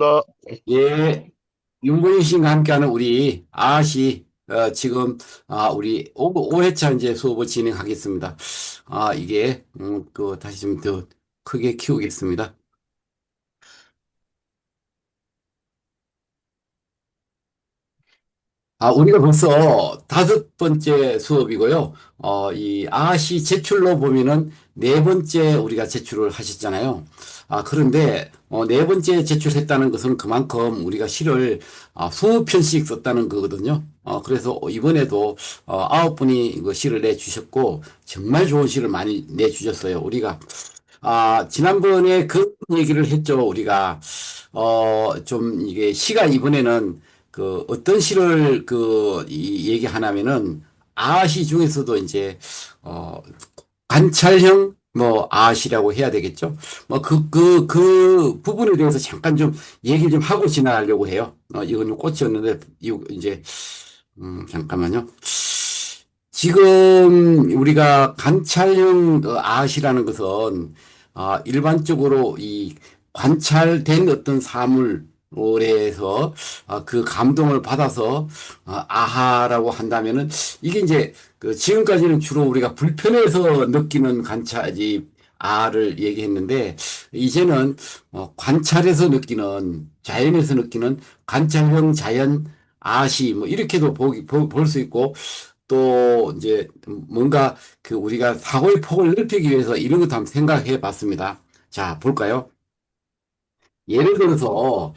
나, 예, 윤건희 씨와 함께하는 우리 아시 지금 우리 5회차 이제 수업을 진행하겠습니다. 이게 다시 좀 더 크게 키우겠습니다. 우리가 벌써 다섯 번째 수업이고요. 이 아시 제출로 보면은 네 번째 우리가 제출을 하셨잖아요. 그런데 네 번째 제출했다는 것은 그만큼 우리가 시를 20편씩 썼다는 거거든요. 그래서 이번에도 아홉 분이 이거 시를 내주셨고 정말 좋은 시를 많이 내주셨어요. 우리가 지난번에 그 얘기를 했죠. 우리가 좀 이게 시가 이번에는 그 어떤 시를 얘기하냐면은 아시 중에서도 이제 어 관찰형 뭐 아시라고 해야 되겠죠. 뭐 그 부분에 대해서 잠깐 좀 얘기를 좀 하고 지나가려고 해요. 이건 좀 꽃이었는데 이거 이제 잠깐만요. 지금 우리가 관찰형 아시라는 것은 일반적으로 이 관찰된 어떤 사물에서 그 감동을 받아서 아하라고 한다면은 이게 이제 그 지금까지는 주로 우리가 불편해서 느끼는 관찰이 아를 얘기했는데 이제는 관찰해서 느끼는 자연에서 느끼는 관찰형 자연 아시 뭐 이렇게도 볼 수 있고 또 이제 뭔가 그 우리가 사고의 폭을 넓히기 위해서 이런 것도 한번 생각해 봤습니다. 자, 볼까요? 예를 들어서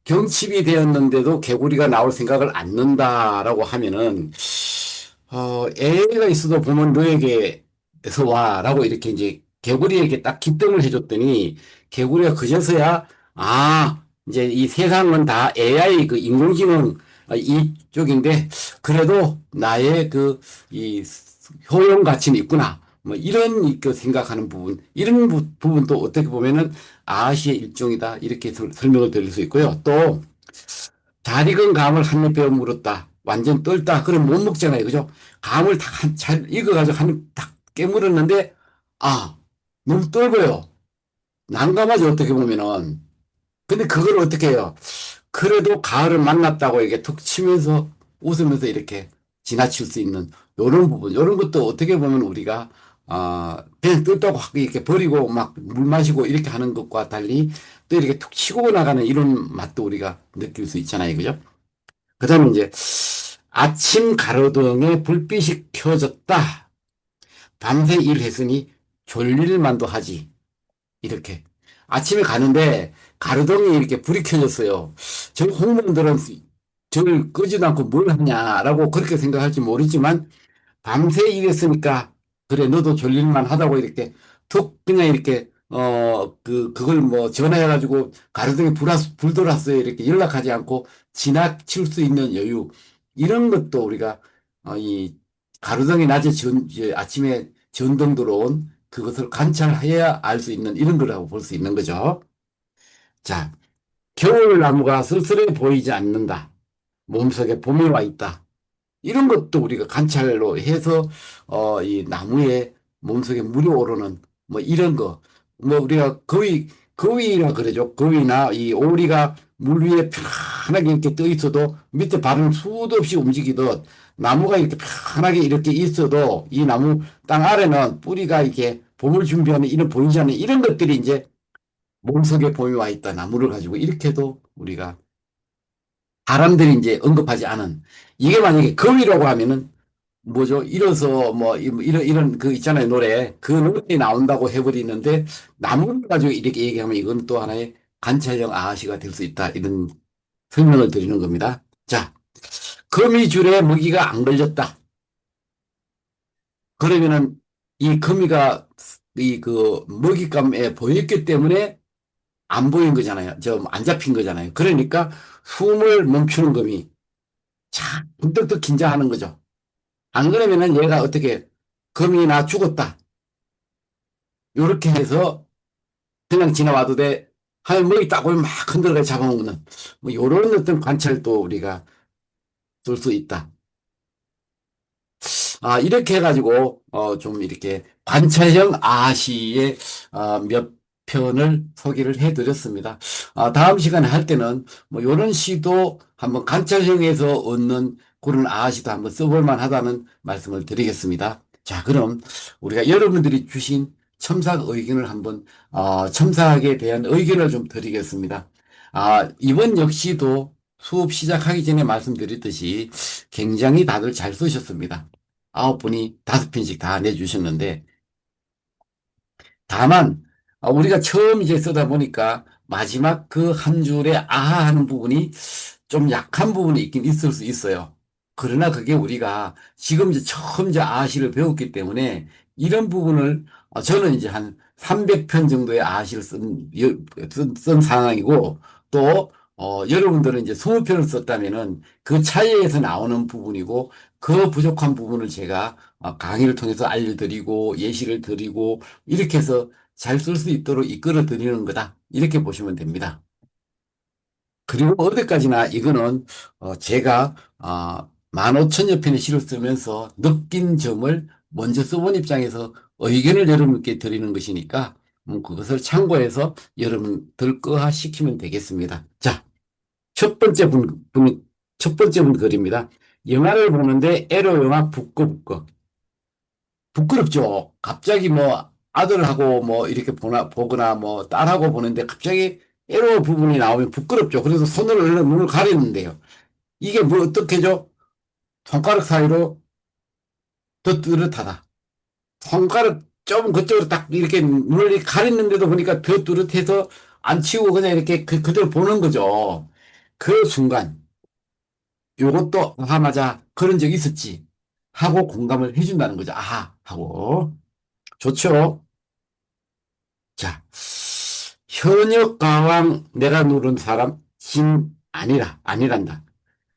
경칩이 되었는데도 개구리가 나올 생각을 않는다라고 하면은 애가 있어도 보면 너에게서 와라고 이렇게 이제 개구리에게 딱 기뜸을 해줬더니 개구리가 그제서야 이제 이 세상은 다 AI 그 인공지능 이쪽인데 그래도 나의 그 이 효용 가치는 있구나. 뭐 이런 그 생각하는 부분 이런 부분도 어떻게 보면은 아시의 일종이다 이렇게 설명을 드릴 수 있고요. 또 잘 익은 감을 한 입 베어 물었다. 완전 떫다. 그럼 못 먹잖아요. 그죠? 감을 다 잘 익어가지고 한 입 딱 깨물었는데, 아, 너무 떫어요. 난감하죠. 어떻게 보면은. 근데 그걸 어떻게 해요? 그래도 가을을 만났다고 이렇게 툭 치면서 웃으면서 이렇게 지나칠 수 있는 요런 부분, 요런 것도 어떻게 보면 우리가 그냥 뜯다고 이렇게 버리고 막 물 마시고 이렇게 하는 것과 달리 또 이렇게 툭 치고 나가는 이런 맛도 우리가 느낄 수 있잖아요. 그죠? 그 다음에 이제 아침 가로등에 불빛이 켜졌다. 밤새 일했으니 졸릴만도 하지. 이렇게. 아침에 가는데 가로등에 이렇게 불이 켜졌어요. 저 공무원들은 저를 끄지도 않고 뭘 하냐라고 그렇게 생각할지 모르지만 밤새 일했으니까 그래 너도 졸릴만 하다고 이렇게 툭 그냥 이렇게 그걸 뭐 전화해가지고 가로등에 불 들어왔어요 이렇게 연락하지 않고 지나칠 수 있는 여유 이런 것도 우리가 이 가로등이 낮에 이제 아침에 전등 들어온 그것을 관찰해야 알 수 있는 이런 거라고 볼 수 있는 거죠. 자, 겨울나무가 쓸쓸해 보이지 않는다. 몸속에 봄이 와 있다. 이런 것도 우리가 관찰로 해서 이 나무에 몸속에 물이 오르는 뭐 이런 거 뭐 우리가 거위라 그러죠. 거위나 이 오리가 물 위에 편하게 이렇게 떠 있어도 밑에 발은 수도 없이 움직이듯 나무가 이렇게 편하게 이렇게 있어도 이 나무 땅 아래는 뿌리가 이렇게 봄을 준비하는 이런 보이지 않는 이런 것들이 이제 몸속에 봄이 와 있다. 나무를 가지고 이렇게도 우리가 사람들이 이제 언급하지 않은 이게 만약에 거위라고 하면은 뭐죠? 일어서 뭐 이런 그 있잖아요 노래 그 노래 나온다고 해버리는데 나무를 가지고 이렇게 얘기하면 이건 또 하나의 관찰형 아시가 될 수 있다 이런 설명을 드리는 겁니다. 자, 거미줄에 먹이가 안 걸렸다. 그러면은 이 거미가 이 그 먹잇감에 보였기 때문에 안 보인 거잖아요. 저 안 잡힌 거잖아요. 그러니까 숨을 멈추는 거미. 자, 문득 긴장하는 거죠. 안 그러면은 얘가 어떻게 거미 나 죽었다. 요렇게 해서 그냥 지나와도 돼. 하면 머리 딱 오면 막 흔들어 잡아먹는 뭐 요런 어떤 관찰도 우리가 쓸 수 있다. 이렇게 해가지고 좀 이렇게 관찰형 아시의 몇 편을 소개를 해드렸습니다. 다음 시간에 할 때는 뭐 이런 시도 한번 관찰형에서 얻는 그런 아시도 한번 써볼 만하다는 말씀을 드리겠습니다. 자, 그럼 우리가 여러분들이 주신 첨삭 의견을 한번 첨삭에 대한 의견을 좀 드리겠습니다. 이번 역시도 수업 시작하기 전에 말씀드렸듯이 굉장히 다들 잘 쓰셨습니다. 9분이 5편씩 다 내주셨는데 다만 우리가 처음 이제 쓰다 보니까 마지막 그 한 줄에 아하 하는 부분이 좀 약한 부분이 있긴 있을 수 있어요. 그러나 그게 우리가 지금 이제 처음 이제 아시를 배웠기 때문에 이런 부분을 저는 이제 한 300편 정도의 아시를 쓴 상황이고 또 여러분들은 이제 20편을 썼다면은 그 차이에서 나오는 부분이고 그 부족한 부분을 제가 강의를 통해서 알려드리고 예시를 드리고 이렇게 해서 잘 쓸 수 있도록 이끌어 드리는 거다. 이렇게 보시면 됩니다. 그리고 어디까지나 이거는 제가 15,000여 편의 시를 쓰면서 느낀 점을 먼저 써본 입장에서 의견을 여러분께 드리는 것이니까 그것을 참고해서 여러분들 거화시키면 되겠습니다. 자, 첫 번째 첫 번째 분 글입니다. 영화를 보는데 에로 영화 북꺼북꺼. 부끄럽죠. 갑자기 뭐 아들하고 뭐 이렇게 보거나 뭐 딸하고 보는데 갑자기 에로 부분이 나오면 부끄럽죠. 그래서 손을 얼른 눈을 가리는데요. 이게 뭐 어떻게죠? 손가락 사이로 더 뚜렷하다. 손가락 좀 그쪽으로 딱 이렇게 눈을 이렇게 가리는데도 보니까 더 뚜렷해서 안 치우고 그냥 이렇게 그대로 보는 거죠. 그 순간 요것도 아하 맞아 그런 적이 있었지 하고 공감을 해준다는 거죠. 아하 하고 좋죠. 자, 현역 가왕 내가 누른 사람 신 아니란다.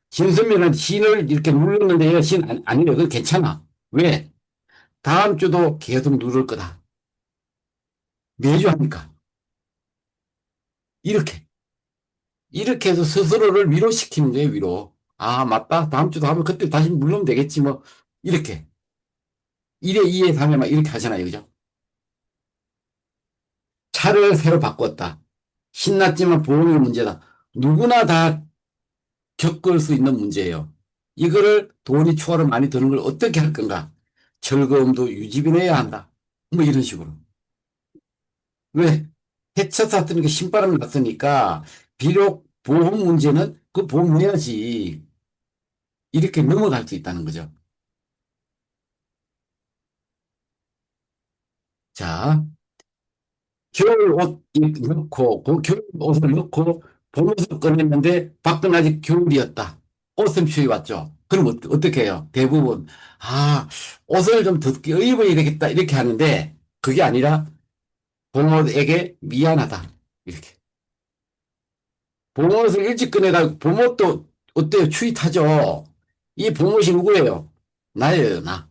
신선미는 신을 이렇게 눌렀는데 얘가 신 아니래. 그건 괜찮아. 왜? 다음 주도 계속 누를 거다. 매주 하니까. 이렇게. 이렇게 해서 스스로를 위로시키는 거예요, 위로. 맞다. 다음 주도 하면 그때 다시 누르면 되겠지, 뭐. 이렇게. 1에 2에 3에 막 이렇게 하잖아요, 그죠? 차를 새로 바꿨다. 신났지만 보험이 문제다. 누구나 다 겪을 수 있는 문제예요. 이거를 돈이 추가로 많이 드는 걸 어떻게 할 건가? 즐거움도 유지비내야 한다. 뭐 이런 식으로. 왜? 해쳐 샀으니까 신바람 났으니까 비록 보험 문제는 그 보험 내야지. 이렇게 넘어갈 수 있다는 거죠. 자, 겨울 옷 넣고, 겨울 옷을 넣고, 봄옷을 꺼냈는데, 밖은 아직 겨울이었다. 옷샘 추위 왔죠. 그럼 어떻게 해요? 대부분, 아, 옷을 좀 덥게 입어야 되겠다. 이렇게 하는데, 그게 아니라, 봄옷에게 미안하다. 이렇게. 봄옷을 일찍 꺼내다, 봄옷도 어때요? 추위 타죠? 이 봄옷이 누구예요? 나예요, 나.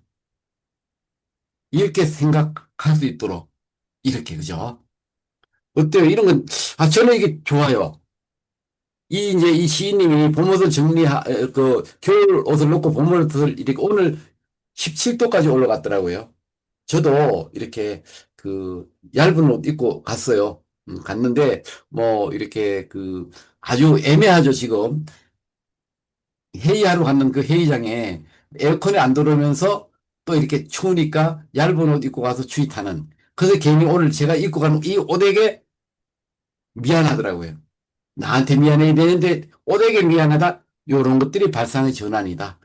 이렇게 생각할 수 있도록. 이렇게, 그죠? 어때요? 이런 건, 저는 이게 좋아요. 이제 이 시인님이 봄옷을 겨울 옷을 놓고 봄옷을 이렇게 오늘 17도까지 올라갔더라고요. 저도 이렇게 얇은 옷 입고 갔어요. 갔는데 뭐 이렇게 아주 애매하죠, 지금. 회의하러 갔는 그 회의장에 에어컨이 안 들어오면서 또 이렇게 추우니까 얇은 옷 입고 가서 추위 타는. 그래서 괜히 오늘 제가 입고 가는 이 옷에게 미안하더라고요. 나한테 미안해야 되는데 오되게 미안하다. 요런 것들이 발상의 전환이다.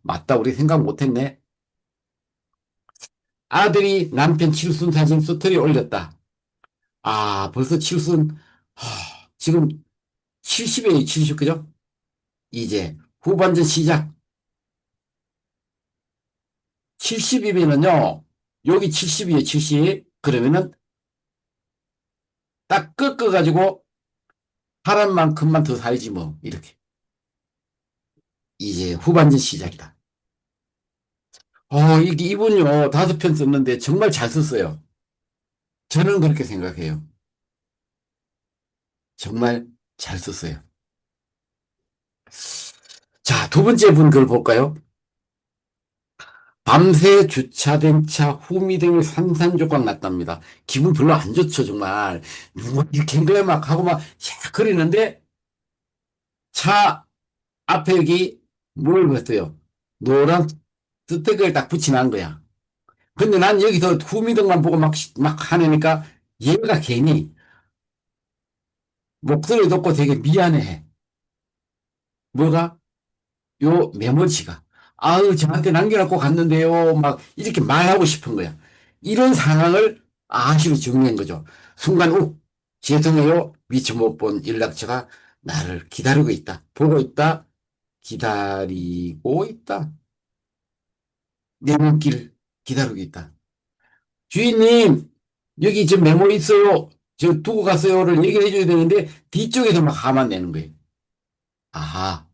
맞다. 우리 생각 못했네. 아들이 남편 칠순 사진 스토리 올렸다. 벌써 칠순, 지금 70이에요, 70, 그죠? 이제 후반전 시작. 70이면은요, 여기 70이에요, 70. 그러면은 딱 꺾어가지고 하란 만큼만 더 살지 뭐, 이렇게. 이제 후반전 시작이다. 이분요, 5편 썼는데 정말 잘 썼어요. 저는 그렇게 생각해요. 정말 잘 썼어요. 자, 두 번째 분 글 볼까요? 밤새 주차된 차 후미 등이 산산조각 났답니다. 기분 별로 안 좋죠, 정말. 누가 이렇게 한 거야, 막 하고 막, 샥 거리는데, 차 앞에 여기 뭘 봤어요? 노란 스티커를 딱 붙여놓은 거야. 근데 난 여기서 후미등만 보고 막 하니까 얘가 괜히 목소리 듣고 되게 미안해. 뭐가? 요 메모지가. 아유, 저한테 남겨놓고 갔는데요. 막 이렇게 말하고 싶은 거야. 이런 상황을 아시로 정리한 거죠. 순간, 죄송해요. 미처 못 본 연락처가 나를 기다리고 있다. 보고 있다. 기다리고 있다. 내 눈길 기다리고 있다. 주인님, 여기 저 메모 있어요. 저 두고 갔어요를 얘기해 줘야 되는데 뒤쪽에서 막 화만 내는 거예요. 아하,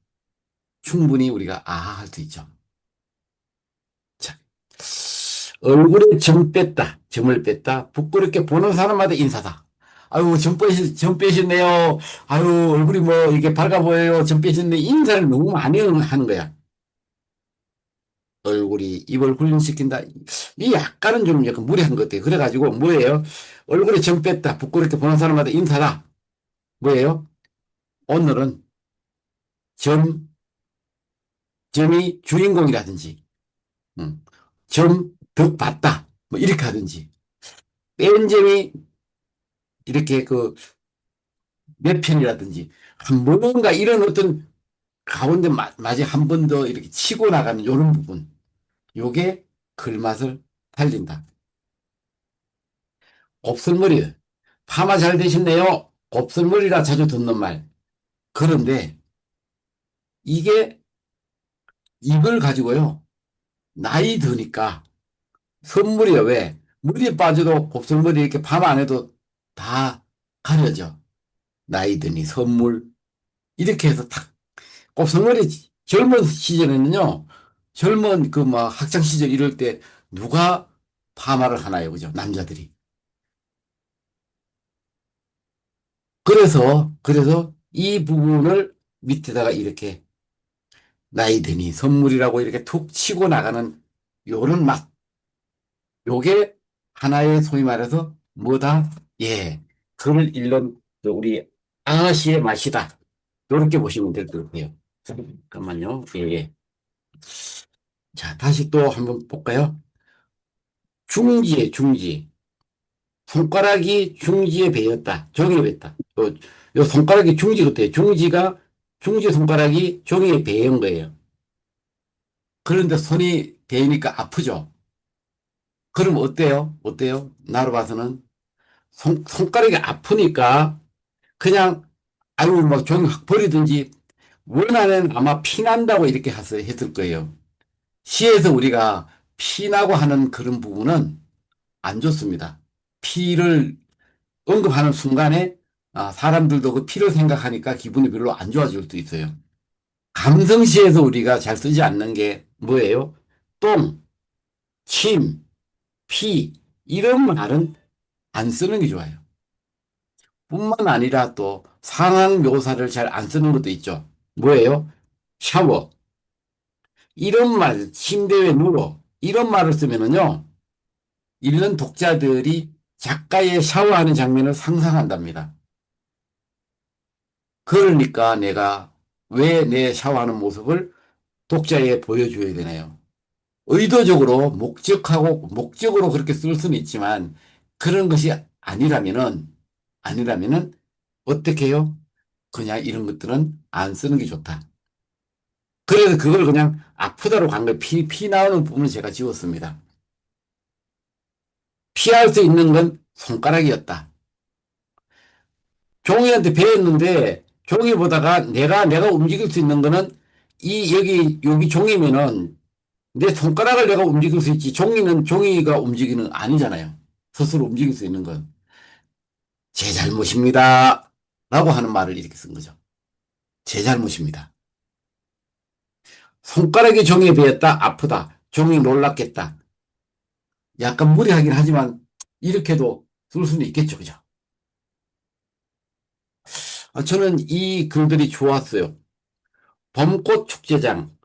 충분히 우리가 아하 할 수 있죠. 자, 얼굴에 점 뺐다. 점을 뺐다. 부끄럽게 보는 사람마다 인사다. 아유, 점 빼셨네요. 아유, 얼굴이 뭐 이렇게 밝아 보여요. 점 빼셨네. 인사를 너무 많이 하는 거야. 얼굴이 입을 훈련시킨다. 이 약간은 좀 약간 무리한 것 같아요. 그래가지고 뭐예요? 얼굴에 점 뺐다. 부끄럽게 보는 사람마다 인사다. 뭐예요? 오늘은 점, 점이 주인공이라든지, 음, 점, 덕 봤다. 뭐 이렇게 하든지. 뺀 점이 이렇게 그 몇 편이라든지. 뭔가 이런 어떤 가운데 마지 한 번 더 이렇게 치고 나가는 이런 부분. 요게 글맛을 살린다. 곱슬머리. 파마 잘 되셨네요. 곱슬머리라 자주 듣는 말. 그런데 이게 이걸 가지고요. 나이 드니까 선물이요. 왜? 물이 빠져도 곱슬머리 이렇게 파마 안 해도 다 가려져. 나이 드니 선물. 이렇게 해서 탁. 곱슬머리 젊은 시절에는요. 젊은 그 막 학창 시절 이럴 때 누가 파마를 하나요? 그죠? 남자들이. 그래서 이 부분을 밑에다가 이렇게 나이 드니 선물이라고 이렇게 툭 치고 나가는 요런 맛. 요게 하나의 소위 말해서 뭐다? 예. 글을 읽는 우리 아씨의 맛이다. 요렇게 보시면 될 것 같아요. 잠깐만요. 예, 예. 자, 다시 또 한번 볼까요? 중지에 중지. 손가락이 중지에 베었다. 종이에 베었다. 요 손가락이 중지 같아요. 중지 손가락이 종이에 베은 거예요. 그런데 손이 베니까 아프죠. 그럼 어때요? 어때요? 나로 봐서는 손가락이 아프니까 그냥 아유 뭐 종이 확 버리든지 원하는 아마 피난다고 이렇게 했을 거예요. 시에서 우리가 피나고 하는 그런 부분은 안 좋습니다. 피를 언급하는 순간에 사람들도 그 피를 생각하니까 기분이 별로 안 좋아질 수도 있어요. 감성시에서 우리가 잘 쓰지 않는 게 뭐예요? 똥, 침, 피 이런 말은 안 쓰는 게 좋아요. 뿐만 아니라 또 상황 묘사를 잘 안 쓰는 것도 있죠. 뭐예요? 샤워. 이런 말, 침대 위에 누워. 이런 말을 쓰면은요, 읽는 독자들이 작가의 샤워하는 장면을 상상한답니다. 그러니까 내가 왜 내 샤워하는 모습을 독자에 보여줘야 되나요? 의도적으로 목적으로 그렇게 쓸 수는 있지만 그런 것이 아니라면은 어떻게 해요? 그냥 이런 것들은 안 쓰는 게 좋다. 그래서 그걸 그냥 아프다로 간 걸 피 나오는 부분을 제가 지웠습니다. 피할 수 있는 건 손가락이었다. 종이한테 배웠는데 종이 보다가 내가 움직일 수 있는 거는 여기 종이면은 내 손가락을 내가 움직일 수 있지 종이는 종이가 움직이는 아니잖아요. 스스로 움직일 수 있는 건. 제 잘못입니다. 라고 하는 말을 이렇게 쓴 거죠. 제 잘못입니다. 손가락이 종이에 베었다. 아프다. 종이 놀랐겠다. 약간 무리하긴 하지만 이렇게도 쓸 수는 있겠죠. 그죠? 저는 이 글들이 좋았어요. 봄꽃 축제장.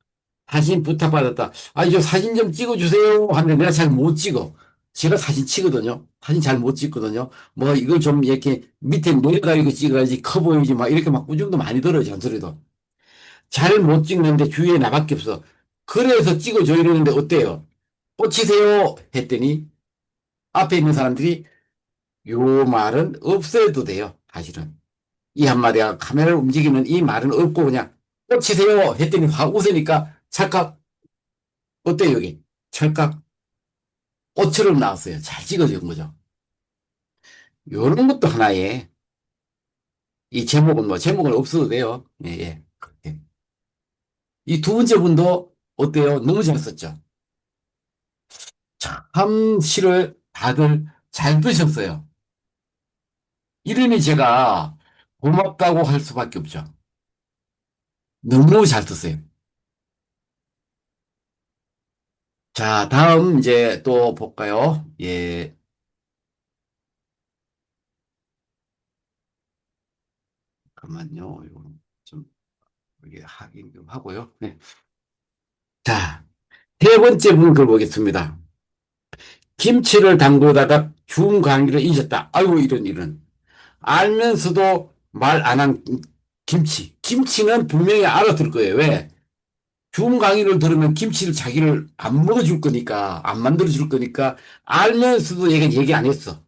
사진 부탁받았다. 아, 저 사진 좀 찍어주세요. 하는데 내가 잘 못 찍어. 제가 사진 치거든요. 사진 잘 못 찍거든요. 뭐 이걸 좀 이렇게 밑에 내려가지고 찍어야지 커 보이지 막 이렇게 막 꾸중도 많이 들어요. 잔소리도. 잘 못 찍는데 주위에 나밖에 없어. 그래서 찍어줘 이러는데 어때요? 꽂히세요. 했더니 앞에 있는 사람들이 요 말은 없애도 돼요. 사실은. 이 한마디가 카메라를 움직이는 이 말은 없고 그냥 꽂히세요. 했더니 확 웃으니까 찰칵 어때요 여기? 찰칵 꽃처럼 나왔어요. 잘 찍어준 거죠. 요런 것도 하나의 이 제목은 뭐 제목은 없어도 돼요. 예, 예. 그렇게. 이 두 번째 분도 어때요? 너무 잘 썼죠. 참 시를 다들 잘 드셨어요. 이러니 제가 고맙다고 할 수밖에 없죠. 너무 잘 썼어요. 자, 다음 이제 또 볼까요? 예, 잠깐만요. 이거 좀 이게 확인 좀 하고요. 네. 자, 세 번째 분 글 보겠습니다. 김치를 담그다가 준 강의를 잊었다. 아이고, 이런. 알면서도 말 안 한 김치. 김치는 분명히 알아들 거예요. 왜? 준 강의를 들으면 김치를 자기를 안 먹어줄 거니까, 안 만들어줄 거니까, 알면서도 얘기 안 했어.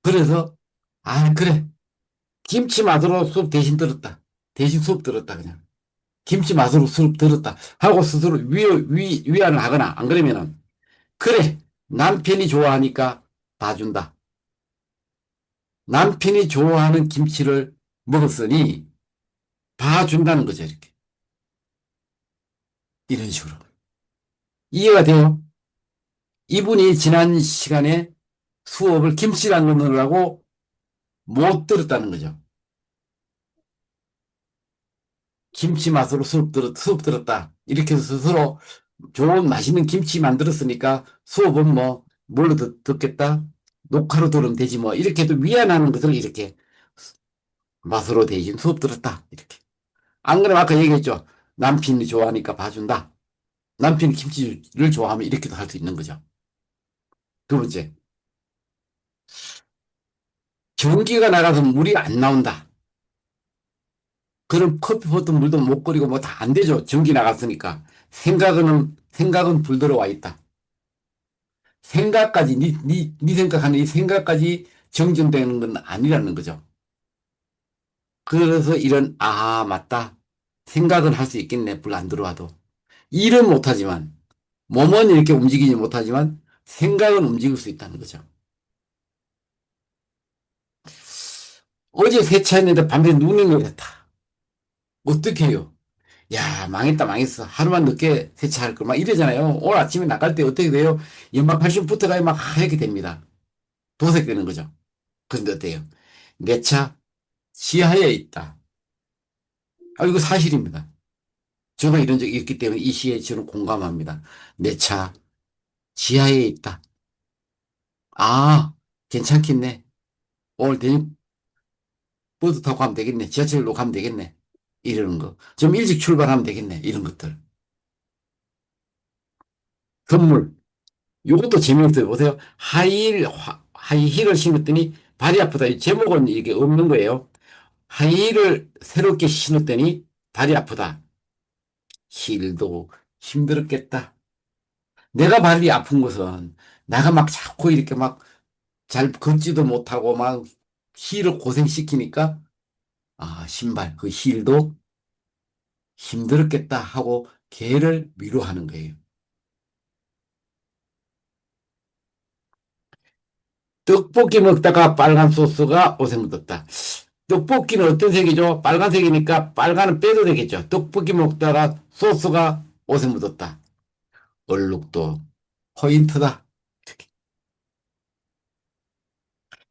그래서, 아, 그래. 김치 맛으로 수업 대신 들었다. 대신 수업 들었다, 그냥. 김치 맛으로 수업 들었다. 하고 스스로 위안을 하거나, 안 그러면은, 그래. 남편이 좋아하니까 봐준다. 남편이 좋아하는 김치를 먹었으니 봐준다는 거죠, 이렇게. 이런 식으로. 이해가 돼요? 이분이 지난 시간에 수업을 김치랑 넣느라고 못 들었다는 거죠. 김치 맛으로 수업 들었다. 이렇게 해서 스스로 좋은 맛있는 김치 만들었으니까 수업은 뭐, 뭘로 듣겠다? 녹화로 들으면 되지 뭐. 이렇게 해도 미안하는 것을 이렇게 맛으로 대신 수업 들었다. 이렇게. 안 그러면 아까 얘기했죠. 남편이 좋아하니까 봐준다. 남편이 김치를 좋아하면 이렇게도 할 수 있는 거죠. 두 번째, 전기가 나가서 물이 안 나온다. 그럼 커피포트 물도 못 끓이고 뭐 다 안 되죠. 전기 나갔으니까. 생각은 불 들어와 있다. 생각까지, 니 생각하는 이 생각까지 정전되는 건 아니라는 거죠. 그래서 아, 맞다. 생각은 할 수 있겠네. 불 안 들어와도. 일은 못하지만, 몸은 이렇게 움직이지 못하지만, 생각은 움직일 수 있다는 거죠. 어제 세차했는데 밤새 눈이 내렸다. 어떻게 해요? 야, 망했다, 망했어. 하루만 늦게 세차할 걸. 막 이러잖아요. 오늘 아침에 나갈 때 어떻게 돼요? 연막 칼슘 붙어가야 막 하얗게 됩니다. 도색되는 거죠. 그런데 어때요? 내 차 지하에 있다. 아, 이거 사실입니다. 저도 이런 적이 있기 때문에 이 시에 저는 공감합니다. 내 차 지하에 있다. 아, 괜찮겠네. 오늘 대륙 버스 타고 가면 되겠네. 지하철로 가면 되겠네. 이러는 거. 좀 일찍 출발하면 되겠네. 이런 것들. 선물. 요것도 재미있어요. 보세요. 하이힐을 신었더니 발이 아프다. 이 제목은 이게 없는 거예요. 하이힐을 새롭게 신었더니 발이 아프다. 힐도 힘들었겠다. 내가 발이 아픈 것은 나가 막 자꾸 이렇게 막 잘 걷지도 못하고 막 힐을 고생시키니까 아, 신발, 그 힐도 힘들었겠다 하고 걔를 위로하는 거예요. 떡볶이 먹다가 빨간 소스가 옷에 묻었다. 떡볶이는 어떤 색이죠? 빨간색이니까 빨간은 빼도 되겠죠. 떡볶이 먹다가 소스가 옷에 묻었다. 얼룩도 포인트다.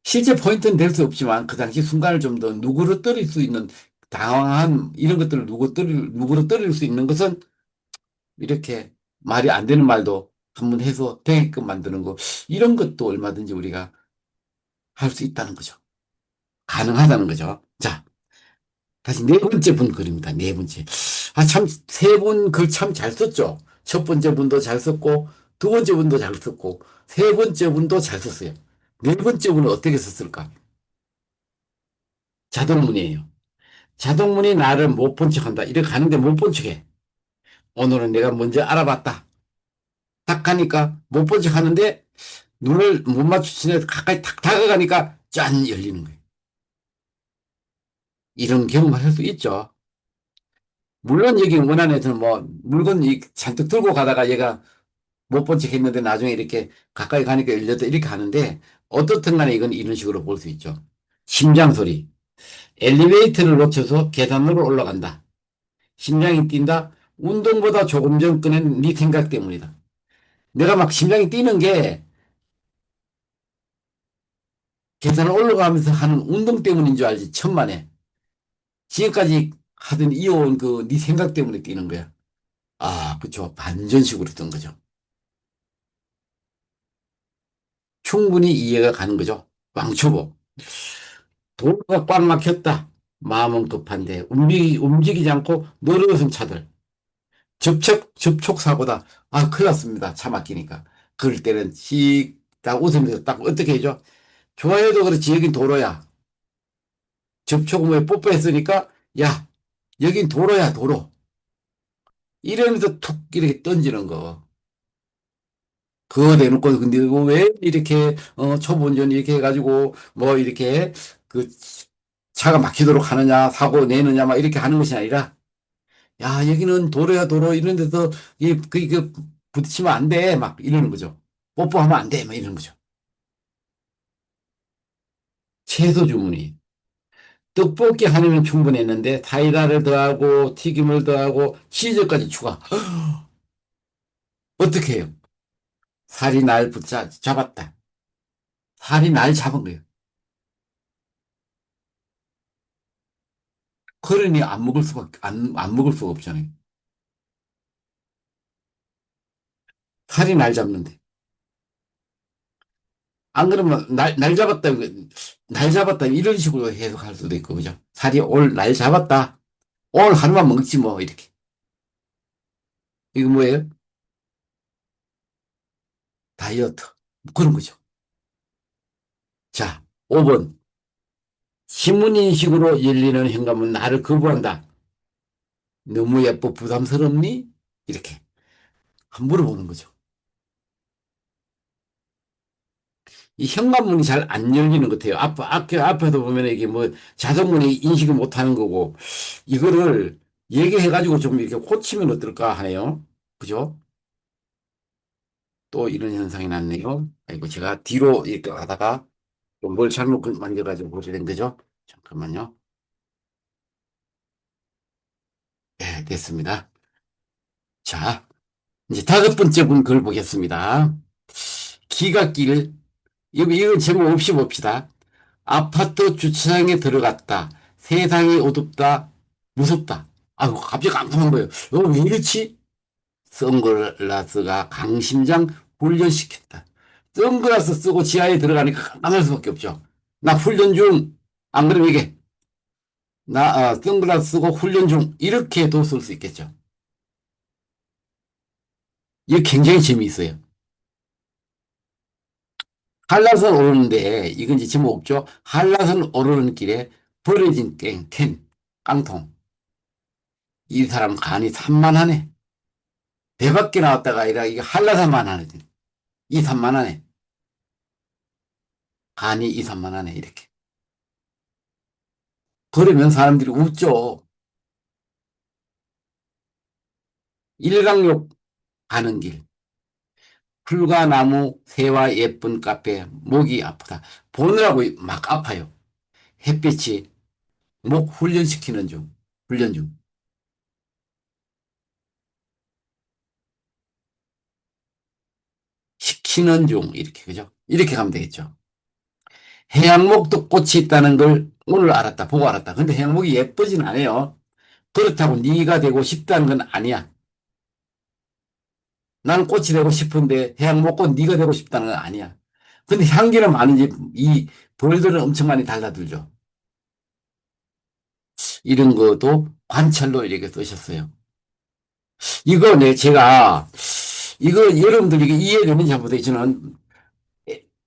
실제 포인트는 될 수 없지만 그 당시 순간을 좀 더 누그러뜨릴 수 있는 당황한 이런 것들을 누그러뜨릴 수 있는 것은 이렇게 말이 안 되는 말도 한번 해서 되게끔 만드는 거. 이런 것도 얼마든지 우리가 할 수 있다는 거죠. 가능하다는 거죠. 자, 다시 네 번째 분 글입니다. 네 번째. 참, 세 분 글 참 잘 썼죠. 첫 번째 분도 잘 썼고, 두 번째 분도 잘 썼고, 세 번째 분도 잘 썼어요. 네 번째 분은 어떻게 썼을까? 자동문이에요. 자동문이 나를 못 본 척한다. 이렇게 가는데 못 본 척해. 오늘은 내가 먼저 알아봤다. 딱 하니까 못 본 척 하는데 눈을 못 마주치네 가까이 탁 다가가니까 짠 열리는 거예요. 이런 경험을 할 수 있죠. 물론 여기 원안에서는 뭐 물건 잔뜩 들고 가다가 얘가 못 본 척 했는데 나중에 이렇게 가까이 가니까 열렸다 이렇게 하는데 어떻든 간에 이건 이런 식으로 볼 수 있죠. 심장 소리. 엘리베이터를 놓쳐서 계단으로 올라간다. 심장이 뛴다. 운동보다 조금 전 꺼낸 네 생각 때문이다. 내가 막 심장이 뛰는 게 계단을 올라가면서 하는 운동 때문인 줄 알지. 천만에. 지금까지 하던 이어온 그 네 생각 때문에 뛰는 거야. 아, 그쵸. 반전식으로 뜬 거죠. 충분히 이해가 가는 거죠. 왕초보. 도로가 꽉 막혔다. 마음은 급한데 움직이지 않고 늘어선 차들. 접촉 사고다. 아, 큰일 났습니다. 차 막히니까. 그럴 때는 딱 웃으면서 딱 어떻게 해줘? 좋아해도 그렇지. 여긴 도로야. 접촉을 뽀뽀했으니까, 야, 여긴 도로야, 도로. 이러면서 툭 이렇게 던지는 거. 그거 대놓고, 근데 이거 왜 이렇게, 초보 운전 이렇게 해가지고, 뭐 이렇게, 그, 차가 막히도록 하느냐, 사고 내느냐, 막 이렇게 하는 것이 아니라, 야, 여기는 도로야, 도로. 이런 데서, 부딪히면 안 돼. 막 이러는 거죠. 뽀뽀하면 안 돼. 막 이러는 거죠. 채소 주문이. 떡볶이 하나면 충분했는데, 사이다를 더하고, 튀김을 더하고, 치즈까지 추가. 어떻게 해요? 살이 날 잡았다. 살이 날 잡은 거예요. 그러니 안 먹을 수가 없잖아요. 살이 날 잡는데. 안 그러면 날 잡았다, 이런 식으로 해석할 수도 있고, 그죠? 살이 올 날 잡았다. 오늘 하루만 먹지 뭐, 이렇게. 이거 뭐예요? 다이어트. 그런 거죠. 자, 5번. 신문인식으로 열리는 현관문 나를 거부한다. 너무 예뻐 부담스럽니? 이렇게 물어보는 거죠. 이 현관문이 잘 안 열리는 것 같아요. 앞에도 보면 이게 뭐 자동문이 인식을 못 하는 거고, 이거를 얘기해가지고 좀 이렇게 고치면 어떨까 하네요. 그죠? 또 이런 현상이 났네요. 아이고, 제가 뒤로 이렇게 하다가 또 뭘 잘못 만져가지고 그렇게 된 거죠. 잠깐만요. 네, 됐습니다. 자, 이제 다섯 번째 분 글 보겠습니다. 기갓길, 이건 제목 없이 봅시다. 아파트 주차장에 들어갔다. 세상이 어둡다. 무섭다. 아이고, 갑자기 깜깜한 거예요. 왜 이렇지? 선글라스가 강심장 훈련시켰다. 선글라스 쓰고 지하에 들어가니까 깜깜할 수밖에 없죠. 나 훈련 중. 안 그러면 이게, 선글라스 쓰고 훈련 중. 이렇게도 쓸 수 있겠죠. 이게 굉장히 재미있어요. 한라산 오르는데, 이건 이제 제목 없죠? 한라산 오르는 길에 버려진 깡통. 이 사람 간이 산만하네. 배밖에 나왔다가 아니라 이게 한라산만 하네. 이 산만하네. 간이 이 산만하네. 이렇게. 그러면 사람들이 웃죠. 일광욕 가는 길. 풀과 나무, 새와 예쁜 카페, 목이 아프다. 보느라고 막 아파요. 햇빛이 목 훈련시키는 중, 훈련 중. 시키는 중, 이렇게, 그죠? 이렇게 가면 되겠죠. 해양목도 꽃이 있다는 걸 오늘 알았다, 보고 알았다. 근데 해양목이 예쁘진 않아요. 그렇다고 네가 되고 싶다는 건 아니야. 나는 꽃이 되고 싶은데 해양목꽃 네가 되고 싶다는 건 아니야. 근데 향기는 많은지 이 벌들은 엄청 많이 달라들죠. 이런 것도 관찰로 이렇게 쓰셨어요. 이거 제가, 이거 여러분들 이게 이해되는지 한번 보세요. 저는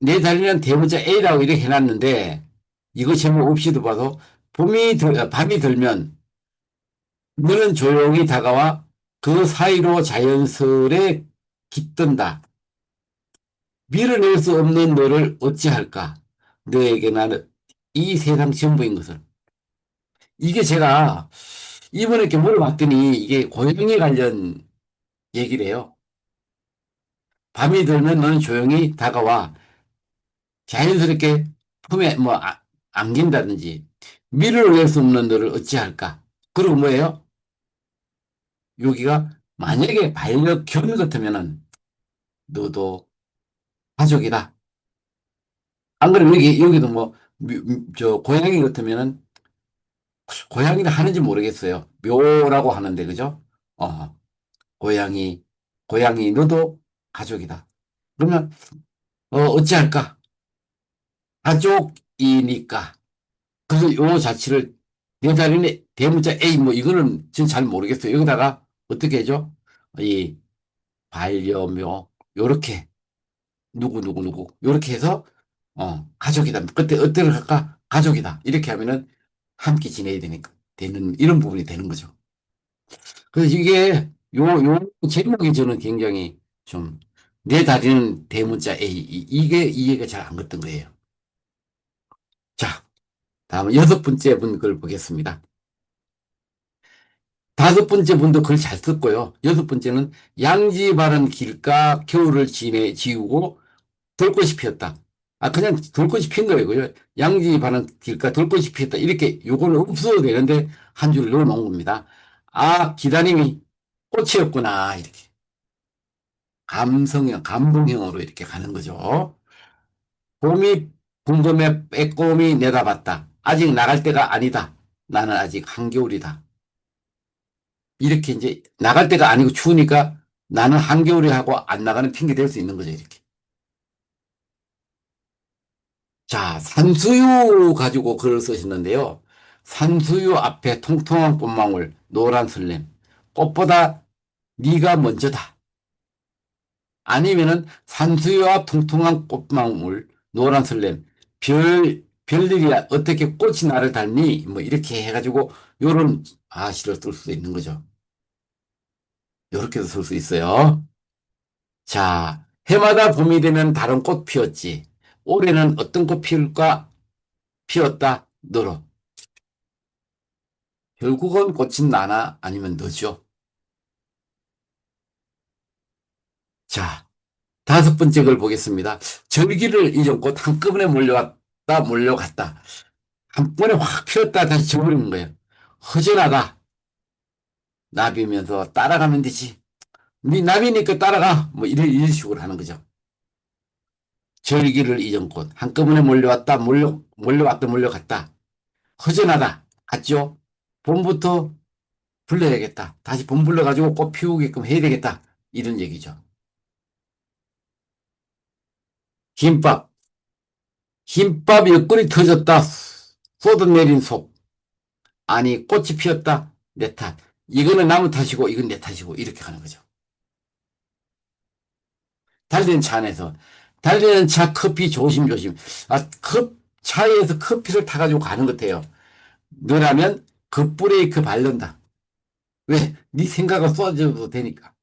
내 달리는 대문자 A라고 이렇게 해놨는데, 이거 제목 없이도 봐도, 밤이 들면, 너는 조용히 다가와 그 사이로 자연스레 깃든다. 밀어낼 수 없는 너를 어찌할까? 너에게 나는 이 세상 전부인 것을. 이게 제가 이번에 이렇게 물어봤더니 이게 고양이 관련 얘기래요. 밤이 들면 너는 조용히 다가와 자연스럽게 품에 안긴다든지 밀어낼 수 없는 너를 어찌할까? 그리고 뭐예요? 여기가 만약에 반려견 같으면은 너도 가족이다. 안 그러면 여기도 고양이 같으면은 고양이를 하는지 모르겠어요. 묘라고 하는데, 그죠? 어, 고양이, 고양이, 너도 가족이다. 그러면, 어찌할까? 가족이니까. 그래서 요 자체를, 내 자리에 대문자 A, 뭐, 이거는 지금 잘 모르겠어요. 여기다가 어떻게 해줘? 이 반려묘, 요렇게, 누구, 요렇게 해서, 가족이다. 그때 어떻게 할까? 가족이다. 이렇게 하면은 함께 지내야 되니까, 이런 부분이 되는 거죠. 그래서 이게 제목이 저는 굉장히 좀 내 다리는 대문자 A 이게 이해가 잘 안 갔던 거예요. 자, 다음 여섯 번째 분 글 보겠습니다. 다섯 번째 분도 글 잘 썼고요. 여섯 번째는 양지 바른 길가 겨울을 지우고 돌꽃이 피었다. 아, 그냥 돌꽃이 핀 거예요. 그죠? 양지 바른 길가 돌꽃이 피었다. 이렇게 요거는 없어도 되는데 한 줄을 넣어 놓은 겁니다. 아, 기다림이 꽃이었구나. 이렇게. 감동형으로 이렇게 가는 거죠. 봄이 궁금해 빼꼼히 내다봤다. 아직 나갈 때가 아니다. 나는 아직 한겨울이다. 이렇게 이제 나갈 때가 아니고 추우니까 나는 한겨울이 하고 안 나가는 핑계 댈 수 있는 거죠, 이렇게. 자, 산수유 가지고 글을 쓰시는데요. 산수유 앞에 통통한 꽃망울, 노란 설렘. 꽃보다 네가 먼저다. 아니면은 산수유와 통통한 꽃망울, 노란 설렘, 별일이야. 어떻게 꽃이 나를 닮니? 뭐 이렇게 해가지고 요런 시를 쓸 수도 있는 거죠. 요렇게도 쓸 수 있어요. 자, 해마다 봄이 되면 다른 꽃 피었지. 올해는 어떤 꽃 피울까? 피었다. 너로. 결국은 꽃은 나나 아니면 너죠. 자, 다섯 번째 걸 보겠습니다. 절기를 잊은 꽃 한꺼번에 몰려왔다 몰려갔다. 한 번에 확 피었다 다시 져버리는 거예요. 허전하다. 나비면서 따라가면 되지. 네 나비니까 따라가. 뭐 이런 식으로 하는 거죠. 절기를 잊은 꽃. 한꺼번에 몰려왔다, 몰려갔다. 허전하다. 같죠? 봄부터 불러야겠다. 다시 봄 불러가지고 꽃 피우게끔 해야 되겠다. 이런 얘기죠. 김밥. 김밥 옆구리 터졌다. 쏟아내린 속. 아니, 꽃이 피었다. 내 탓. 이거는 나무 탓이고, 이건 내 탓이고, 이렇게 가는 거죠. 달리는 차 안에서. 달리는 차 커피 조심조심. 차에서 커피를 타가지고 가는 것 같아요. 너라면 급브레이크 밟는다. 왜? 네 생각을 쏟아져도 되니까.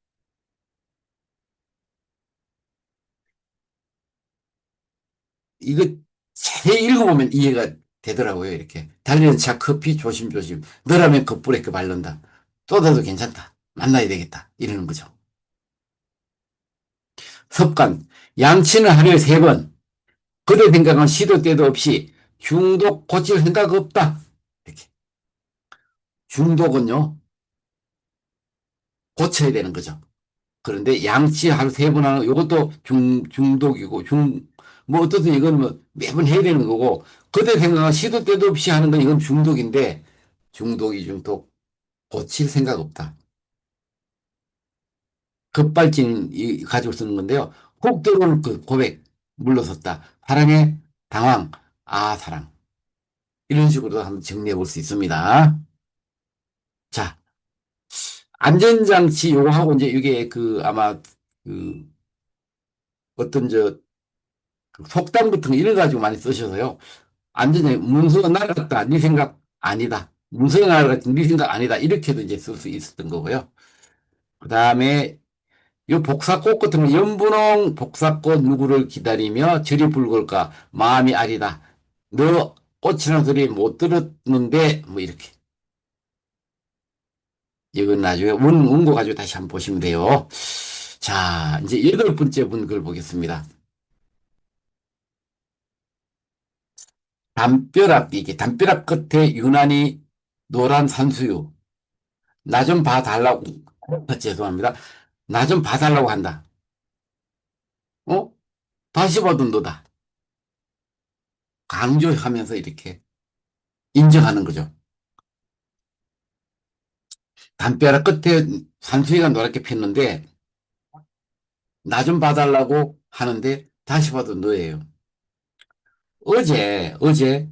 이거 자세히 읽어보면 이해가 되더라고요. 이렇게. 달리는 차 커피 조심조심. 너라면 급브레이크 밟는다. 쏟아도 괜찮다. 만나야 되겠다. 이러는 거죠. 습관. 양치는 하루에 세 번. 그대 생각은 시도 때도 없이 중독 고칠 생각 없다. 이렇게. 중독은요, 고쳐야 되는 거죠. 그런데 양치 하루 세 번 하는 이것도 중독이고 뭐 어떻든 이건 뭐 매번 해야 되는 거고 그대 생각은 시도 때도 없이 하는 건 이건 중독인데 중독 고칠 생각 없다. 급발진 가지고 쓰는 건데요. 훅 들어오는 그 고백 물러섰다. 사랑에 당황 사랑 이런 식으로 한번 정리해 볼 수 있습니다. 자, 안전장치 요거하고 이제 이게 아마 그 어떤 속담 같은 거 이래 가지고 많이 쓰셔서요. 안전장치 문서가 날아갔다. 네 생각 아니다. 문서가 날아갔다. 네 생각 아니다. 이렇게도 이제 쓸 수 있었던 거고요. 그 다음에 요 복사꽃 같은 거 연분홍 복사꽃 누구를 기다리며 절이 붉을까 마음이 아리다. 너 꽃이라는 소리 못 들었는데 뭐 이렇게. 이건 나중에 원고 가지고 다시 한번 보시면 돼요. 자, 이제 여덟 번째 문글 보겠습니다. 담벼락, 이게 담벼락 끝에 유난히 노란 산수유. 나 좀 봐달라고, 죄송합니다. 나 좀 봐달라고 한다. 어? 다시 봐도 너다. 강조하면서 이렇게 인정하는 거죠. 담벼락 끝에 산수유가 노랗게 폈는데, 나 좀 봐달라고 하는데, 다시 봐도 너예요. 어제,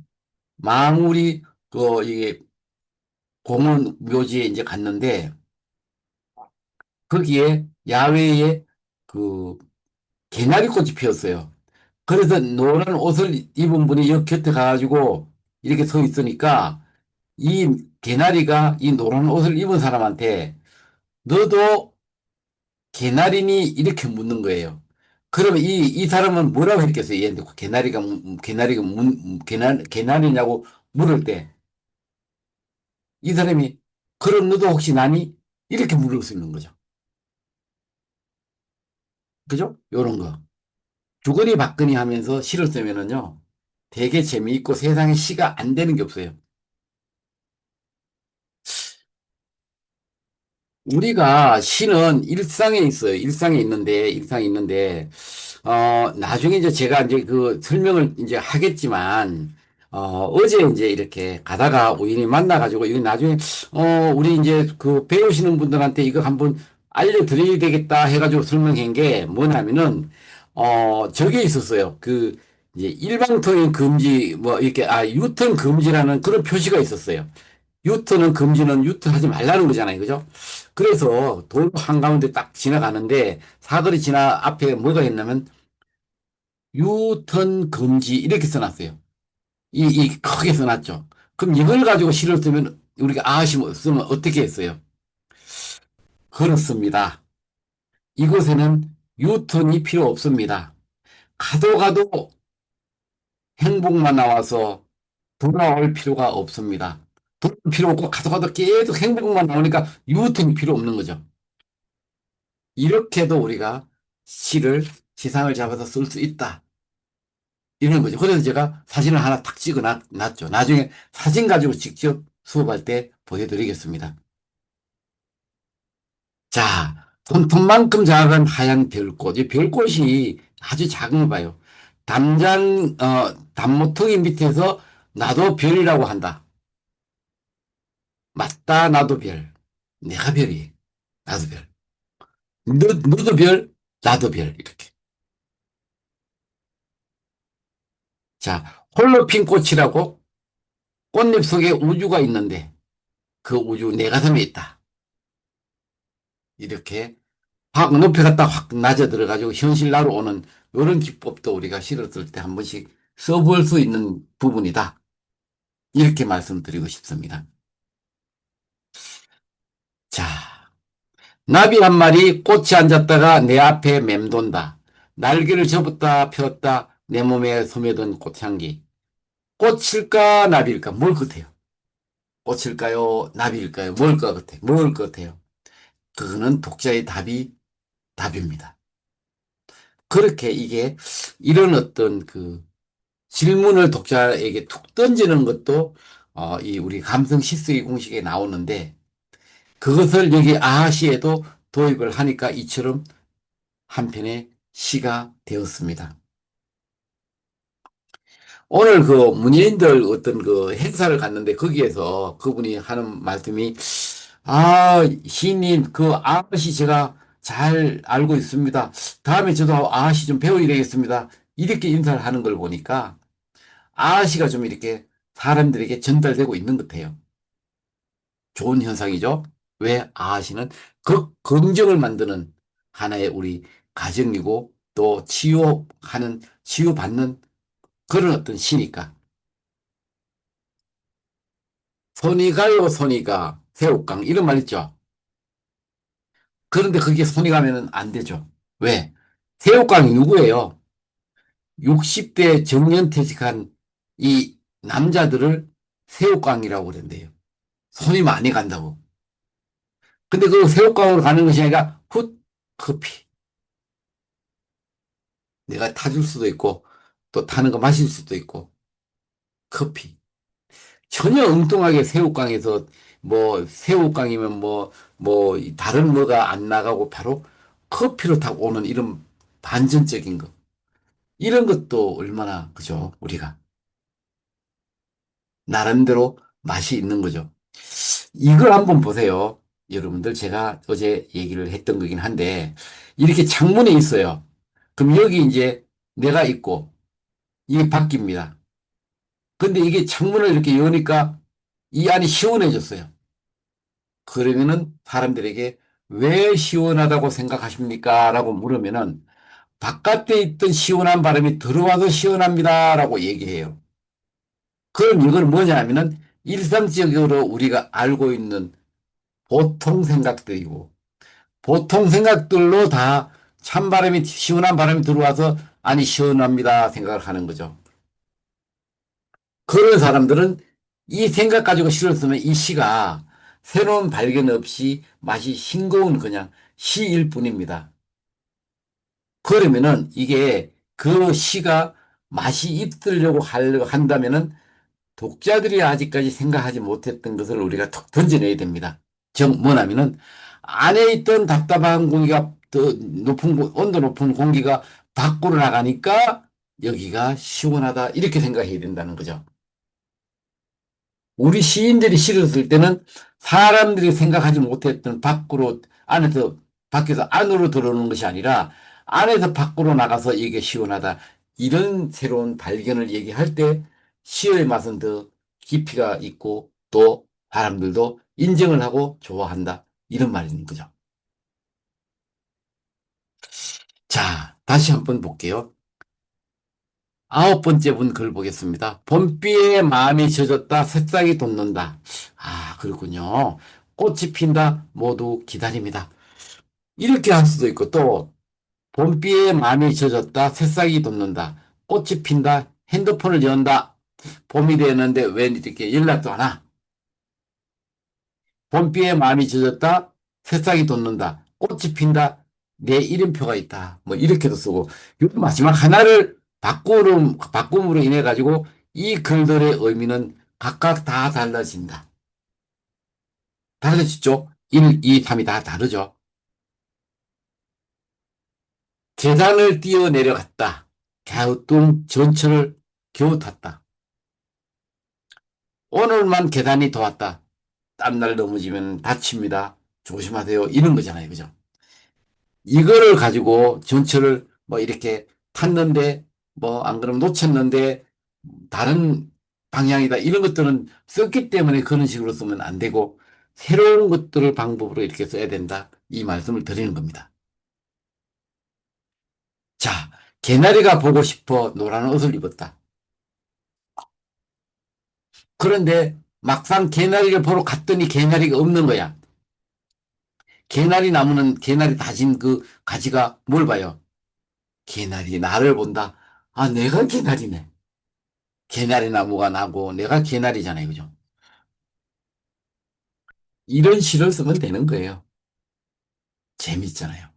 망우리, 이게 공원 묘지에 이제 갔는데, 거기에 야외에 그 개나리꽃이 피었어요. 그래서 노란 옷을 입은 분이 여기 곁에 가가지고 이렇게 서 있으니까 이 개나리가 이 노란 옷을 입은 사람한테 너도 개나리니 이렇게 묻는 거예요. 그러면 이 사람은 뭐라고 했겠어요? 얘한테 개나리냐고 물을 때 이 사람이 그럼 너도 혹시 나니? 이렇게 물을 수 있는 거죠. 그죠? 요런 거. 주거니 받거니 하면서 시를 쓰면은요, 되게 재미있고 세상에 시가 안 되는 게 없어요. 우리가 시는 일상에 있어요. 일상에 있는데, 나중에 이제 제가 이제 그 설명을 이제 하겠지만, 어제 이제 이렇게 가다가 우연히 만나가지고, 이거 나중에, 우리 이제 그 배우시는 분들한테 이거 한번 알려드려야 되겠다 해가지고 설명한 게 뭐냐면은, 저게 있었어요. 이제 일방통행 금지, 뭐, 이렇게, 유턴 금지라는 그런 표시가 있었어요. 유턴은 금지는 유턴하지 말라는 거잖아요. 그죠? 그래서 도로 한가운데 딱 지나가는데 사거리 지나 앞에 뭐가 있냐면 유턴 금지 이렇게 써놨어요. 이 크게 써놨죠. 그럼 이걸 가지고 시를 쓰면 우리가 아시 쓰면 어떻게 했어요? 그렇습니다. 이곳에는 유턴이 필요 없습니다. 가도 가도 행복만 나와서 돌아올 필요가 없습니다. 돌아올 필요 없고 가도 가도 계속 행복만 나오니까 유턴이 필요 없는 거죠. 이렇게도 우리가 시를 지상을 잡아서 쓸 수 있다. 이런 거죠. 그래서 제가 사진을 하나 탁 찍어 놨죠. 나중에 사진 가지고 직접 수업할 때 보여드리겠습니다. 자, 손톱만큼 작은 하얀 별꽃. 이 별꽃이 아주 작은 거 봐요. 단모퉁이 밑에서 나도 별이라고 한다. 맞다, 나도 별. 내가 별이. 나도 별. 너도 별, 나도 별. 이렇게. 자, 홀로 핀 꽃이라고 꽃잎 속에 우주가 있는데 그 우주 내 가슴에 있다. 이렇게 확 높이 갔다 확 낮아 들어가지고 현실 나로 오는 이런 기법도 우리가 시를 쓸 때 한 번씩 써볼 수 있는 부분이다. 이렇게 말씀드리고 싶습니다. 자, 나비 한 마리 꽃에 앉았다가 내 앞에 맴돈다. 날개를 접었다 폈다 내 몸에 스며든 꽃향기. 꽃일까 나비일까 뭘 같아요? 꽃일까요? 나비일까요? 뭘 것 같아요? 그거는 독자의 답입니다. 그렇게 이게 이런 어떤 질문을 독자에게 툭 던지는 것도 이 우리 감성 시쓰기 공식에 나오는데 그것을 여기 아하시에도 도입을 하니까 이처럼 한 편의 시가 되었습니다. 오늘 문예인들 어떤 행사를 갔는데 거기에서 그분이 하는 말씀이 시인님 아하씨 제가 잘 알고 있습니다. 다음에 저도 아하씨 좀 배워야 되겠습니다. 이렇게 인사를 하는 걸 보니까 아시가 좀 이렇게 사람들에게 전달되고 있는 것 같아요. 좋은 현상이죠. 왜 아시는 긍정을 만드는 하나의 우리 가정이고 또 치유받는 그런 어떤 시니까. 손이 가요, 손이 가. 새우깡. 이런 말 있죠. 그런데 그게 손이 가면은 안 되죠. 왜? 새우깡이 누구예요? 60대 정년퇴직한 이 남자들을 새우깡이라고 그런대요. 손이 많이 간다고. 근데 그 새우깡으로 가는 것이 아니라 훗, 커피. 내가 타줄 수도 있고, 또 타는 거 마실 수도 있고, 커피. 전혀 엉뚱하게 새우깡에서 뭐, 새우깡이면 다른 뭐가 안 나가고 바로 커피로 타고 오는 이런 반전적인 거. 이런 것도 얼마나, 그죠? 우리가. 나름대로 맛이 있는 거죠. 이걸 한번 보세요. 여러분들, 제가 어제 얘기를 했던 거긴 한데, 이렇게 창문에 있어요. 그럼 여기 이제 내가 있고, 이게 바뀝니다. 근데 이게 창문을 이렇게 여니까 이 안이 시원해졌어요. 그러면은 사람들에게 왜 시원하다고 생각하십니까? 라고 물으면은 바깥에 있던 시원한 바람이 들어와서 시원합니다. 라고 얘기해요. 그럼 이건 뭐냐 하면은 일상적으로 우리가 알고 있는 보통 생각들이고 보통 생각들로 다 찬바람이, 시원한 바람이 들어와서 아니, 시원합니다. 생각을 하는 거죠. 그런 사람들은 이 생각 가지고 시를 쓰면 이 시가 새로운 발견 없이 맛이 싱거운 그냥 시일 뿐입니다. 그러면은 이게 그 시가 맛이 있으려고 하려고 한다면은 독자들이 아직까지 생각하지 못했던 것을 우리가 톡 던져내야 됩니다. 즉 뭐냐면은 안에 있던 답답한 공기가 더 높은 온도 높은 공기가 밖으로 나가니까 여기가 시원하다 이렇게 생각해야 된다는 거죠. 우리 시인들이 시를 쓸 때는 사람들이 생각하지 못했던 밖에서 안으로 들어오는 것이 아니라 안에서 밖으로 나가서 이게 시원하다. 이런 새로운 발견을 얘기할 때 시의 맛은 더 깊이가 있고 또 사람들도 인정을 하고 좋아한다. 이런 말이 있는 거죠. 자, 다시 한번 볼게요. 아홉 번째 분 글 보겠습니다. 봄비에 마음이 젖었다, 새싹이 돋는다. 아, 그렇군요. 꽃이 핀다, 모두 기다립니다. 이렇게 할 수도 있고, 또, 봄비에 마음이 젖었다, 새싹이 돋는다. 꽃이 핀다, 핸드폰을 연다. 봄이 되었는데 왜 이렇게 연락도 안 와? 봄비에 마음이 젖었다, 새싹이 돋는다. 꽃이 핀다, 내 이름표가 있다. 뭐, 이렇게도 쓰고, 요 마지막 하나를 바꿈으로 인해 가지고 이 글들의 의미는 각각 다 달라진다. 달라지죠? 1, 2, 3이 다 다르죠. 계단을 뛰어 내려갔다. 갸우뚱 전철을 겨우 탔다. 오늘만 계단이 더웠다. 딴날 넘어지면 다칩니다. 조심하세요. 이런 거잖아요. 그죠? 이거를 가지고 전철을 뭐 이렇게 탔는데 뭐 안 그러면 놓쳤는데 다른 방향이다. 이런 것들은 썼기 때문에 그런 식으로 쓰면 안 되고 새로운 것들을 방법으로 이렇게 써야 된다. 이 말씀을 드리는 겁니다. 자, 개나리가 보고 싶어 노란 옷을 입었다. 그런데 막상 개나리를 보러 갔더니 개나리가 없는 거야. 개나리 나무는 개나리 다진 그 가지가 뭘 봐요? 개나리 나를 본다. 아, 내가 개나리네. 개나리 나무가 나고 내가 개나리잖아요. 그죠? 이런 시를 쓰면 되는 거예요. 재밌잖아요.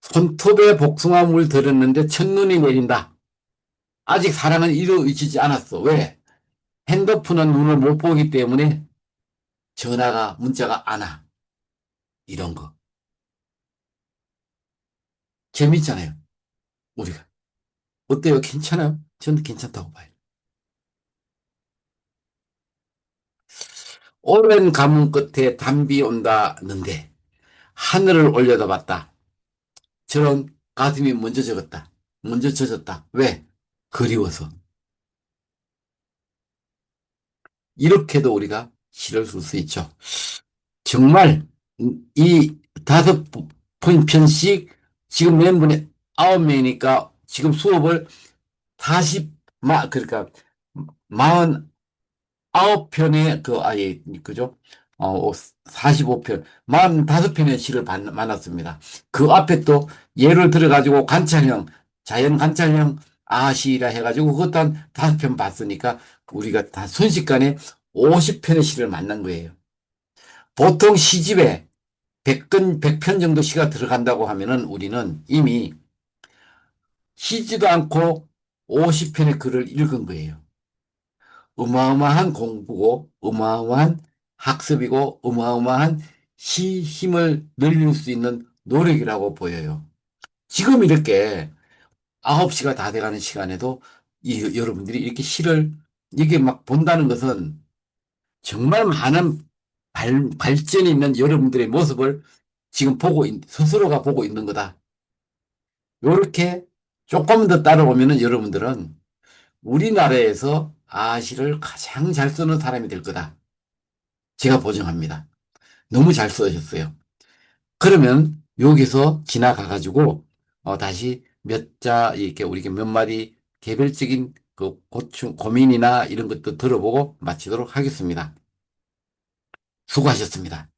손톱에 복숭아물 들었는데 첫눈이 내린다. 아직 사랑은 이루어지지 않았어. 왜? 핸드폰은 눈을 못 보기 때문에 문자가 안 와. 이런 거. 재밌잖아요. 우리가. 어때요? 괜찮아요? 저는 괜찮다고 봐요. 오랜 가뭄 끝에 담비 온다는데 하늘을 올려다봤다. 저런 가슴이 먼저 적었다. 먼저 젖었다. 왜? 그리워서. 이렇게도 우리가 시를 쓸 수 있죠. 정말 이 다섯 편씩 지금 멤버이 9명이니까 지금 수업을 그러니까 49편의 아예, 그죠? 45편, 45편의 시를 만났습니다. 그 앞에 또 예를 들어가지고 자연 관찰형 아시라 해가지고 그것도 한 5편 봤으니까 우리가 다 순식간에 50편의 시를 만난 거예요. 보통 시집에 100편 정도 시가 들어간다고 하면은 우리는 이미 쉬지도 않고 50편의 글을 읽은 거예요. 어마어마한 공부고, 어마어마한 학습이고, 어마어마한 시 힘을 늘릴 수 있는 노력이라고 보여요. 지금 이렇게 9시가 다 돼가는 시간에도 여러분들이 이렇게 시를 이게 막 본다는 것은 정말 많은 발전이 있는 여러분들의 모습을 지금 스스로가 보고 있는 거다. 요렇게 조금 더 따라오면은 여러분들은 우리나라에서 아시를 가장 잘 쓰는 사람이 될 거다. 제가 보증합니다. 너무 잘 쓰셨어요. 그러면 여기서 지나가가지고 다시 이렇게 우리 몇 마디 개별적인 그 고민이나 이런 것도 들어보고 마치도록 하겠습니다. 수고하셨습니다.